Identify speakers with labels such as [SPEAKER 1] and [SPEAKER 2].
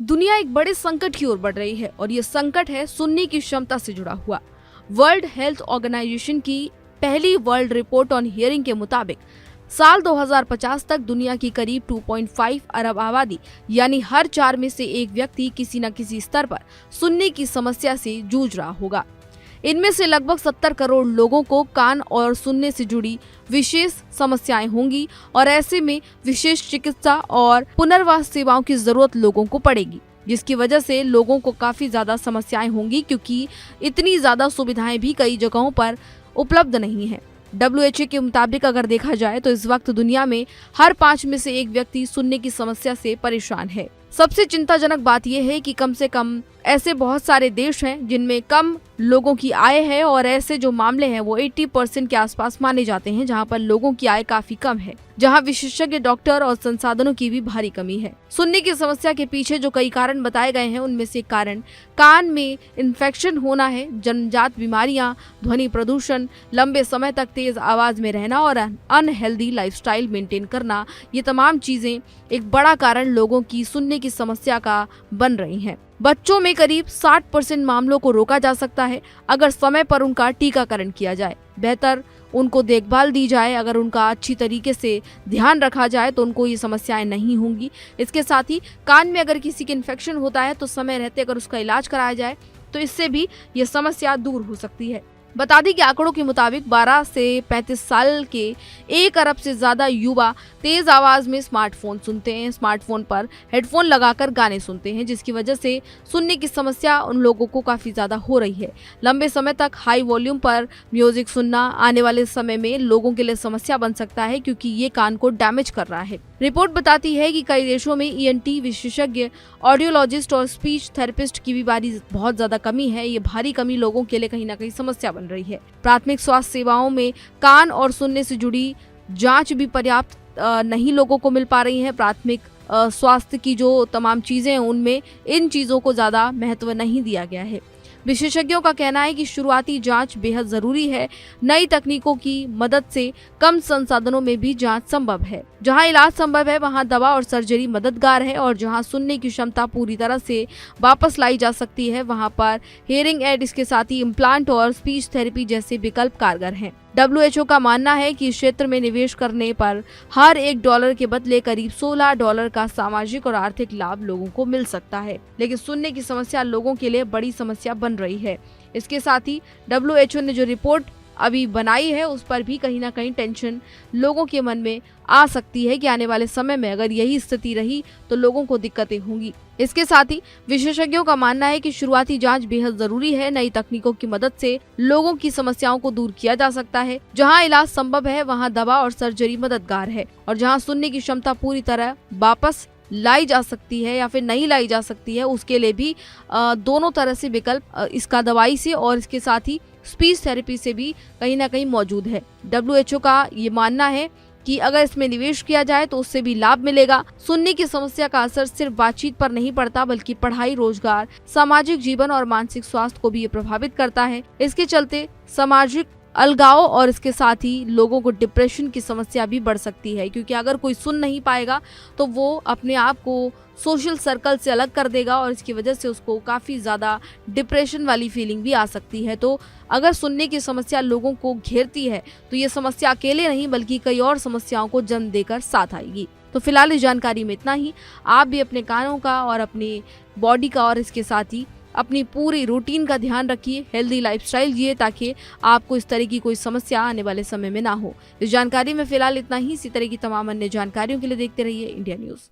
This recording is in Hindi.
[SPEAKER 1] दुनिया एक बड़े संकट की ओर बढ़ रही है और ये संकट है सुनने की क्षमता से जुड़ा हुआ। वर्ल्ड हेल्थ ऑर्गेनाइजेशन की पहली वर्ल्ड रिपोर्ट ऑन हियरिंग के मुताबिक साल 2050 तक दुनिया की करीब 2.5 अरब आबादी यानी हर 4 में से एक व्यक्ति किसी न किसी स्तर पर सुनने की समस्या से जूझ रहा होगा। इनमें से लगभग 70 करोड़ लोगों को कान और सुनने से जुड़ी विशेष समस्याएं होंगी और ऐसे में विशेष चिकित्सा और पुनर्वास सेवाओं की जरूरत लोगों को पड़ेगी, जिसकी वजह से लोगों को काफी ज्यादा समस्याएं होंगी क्योंकि इतनी ज्यादा सुविधाएं भी कई जगहों पर उपलब्ध नहीं है। WHO के मुताबिक अगर देखा जाए तो इस वक्त दुनिया में हर 5 में से एक व्यक्ति सुनने की समस्या से परेशान है। सबसे चिंताजनक बात यह है कि कम से कम ऐसे बहुत सारे देश हैं जिनमें कम लोगों की आय है और ऐसे जो मामले हैं वो 80% के आसपास माने जाते हैं, जहां पर लोगों की आय काफी कम है, जहां विशेषज्ञ डॉक्टर और संसाधनों की भी भारी कमी है। सुनने की समस्या के पीछे जो कई कारण बताए गए हैं उनमें से कारण कान में इन्फेक्शन होना है, जन्मजात बीमारियां, ध्वनि प्रदूषण, लंबे समय तक तेज आवाज में रहना और अनहेल्दी लाइफस्टाइल मेंटेन करना। ये तमाम चीजें एक बड़ा कारण लोगों की सुनने की समस्या का बन रही हैं। बच्चों में करीब 60% मामलों को रोका जा सकता है अगर समय पर उनका टीकाकरण किया जाए, बेहतर उनको देखभाल दी जाए, अगर उनका अच्छी तरीके से ध्यान रखा जाए तो उनको ये समस्याएं नहीं होंगी। इसके साथ ही कान में अगर किसी के इन्फेक्शन होता है तो समय रहते अगर उसका इलाज कराया जाए तो इससे भी ये समस्या दूर हो सकती है। बता दें कि आंकड़ों के मुताबिक 12 से 35 साल के 1 अरब से ज्यादा युवा तेज आवाज में स्मार्टफोन सुनते हैं, स्मार्टफोन पर हेडफोन लगाकर गाने सुनते हैं, जिसकी वजह से सुनने की समस्या उन लोगों को काफी ज्यादा हो रही है। लंबे समय तक हाई वॉल्यूम पर म्यूजिक सुनना आने वाले समय में लोगों के लिए समस्या बन सकता है क्योंकि ये कान को डैमेज कर रहा है। रिपोर्ट बताती है कि कई देशों में ENT विशेषज्ञ, ऑडियोलॉजिस्ट और स्पीच थेरेपिस्ट की भी बहुत ज्यादा कमी है। ये भारी कमी लोगों के लिए कहीं ना कहीं समस्या बन रही है। प्राथमिक स्वास्थ्य सेवाओं में कान और सुनने से जुड़ी जांच भी पर्याप्त नहीं लोगों को मिल पा रही है। प्राथमिक स्वास्थ्य की जो तमाम चीजें हैं उनमें इन चीजों को ज्यादा महत्व नहीं दिया गया है। विशेषज्ञों का कहना है कि शुरुआती जांच बेहद जरूरी है। नई तकनीकों की मदद से कम संसाधनों में भी जांच संभव है। जहां इलाज संभव है वहां दवा और सर्जरी मददगार है और जहां सुनने की क्षमता पूरी तरह से वापस लाई जा सकती है वहां पर हियरिंग एड, इसके साथ ही इम्प्लांट और स्पीच थेरेपी जैसे विकल्प कारगर हैं। WHO का मानना है कि इस क्षेत्र में निवेश करने पर हर $1 के बदले करीब $16 का सामाजिक और आर्थिक लाभ लोगों को मिल सकता है। लेकिन सुनने की समस्या लोगों के लिए बड़ी समस्या बन रही है। इसके साथ ही WHO ने जो रिपोर्ट अभी बनाई है उस पर भी कहीं ना कहीं टेंशन लोगों के मन में आ सकती है कि आने वाले समय में अगर यही स्थिति रही तो लोगों को दिक्कतें होंगी। इसके साथ ही विशेषज्ञों का मानना है कि शुरुआती जांच बेहद जरूरी है। नई तकनीकों की मदद से लोगों की समस्याओं को दूर किया जा सकता है। जहां इलाज संभव है वहां दवा और सर्जरी मददगार है और जहां सुनने की क्षमता पूरी तरह वापस लाई जा सकती है या फिर नहीं लाई जा सकती है उसके लिए भी दोनों तरह से विकल्प इसका दवाई से और इसके साथ ही स्पीच थेरेपी से भी कहीं ना कहीं मौजूद है। WHO का ये मानना है कि अगर इसमें निवेश किया जाए तो उससे भी लाभ मिलेगा। सुनने की समस्या का असर सिर्फ बातचीत पर नहीं पड़ता बल्कि पढ़ाई, रोजगार, सामाजिक जीवन और मानसिक स्वास्थ्य को भी ये प्रभावित करता है। इसके चलते सामाजिक अलगाव और इसके साथ ही लोगों को डिप्रेशन की समस्या भी बढ़ सकती है क्योंकि अगर कोई सुन नहीं पाएगा तो वो अपने आप को सोशल सर्कल से अलग कर देगा और इसकी वजह से उसको काफ़ी ज़्यादा डिप्रेशन वाली फीलिंग भी आ सकती है। तो अगर सुनने की समस्या लोगों को घेरती है तो ये समस्या अकेले नहीं बल्कि कई और समस्याओं को जन्म देकर साथ आएगी। तो फिलहाल इस जानकारी में इतना ही। आप भी अपने कानों का और अपनी बॉडी का और इसके साथ ही अपनी पूरी रूटीन का ध्यान रखिए, हेल्दी लाइफस्टाइल जिए ताकि आपको इस तरह की कोई समस्या आने वाले समय में ना हो। इस जानकारी में फिलहाल इतना ही। इसी तरह की तमाम अन्य जानकारियों के लिए देखते रहिए इंडिया न्यूज़।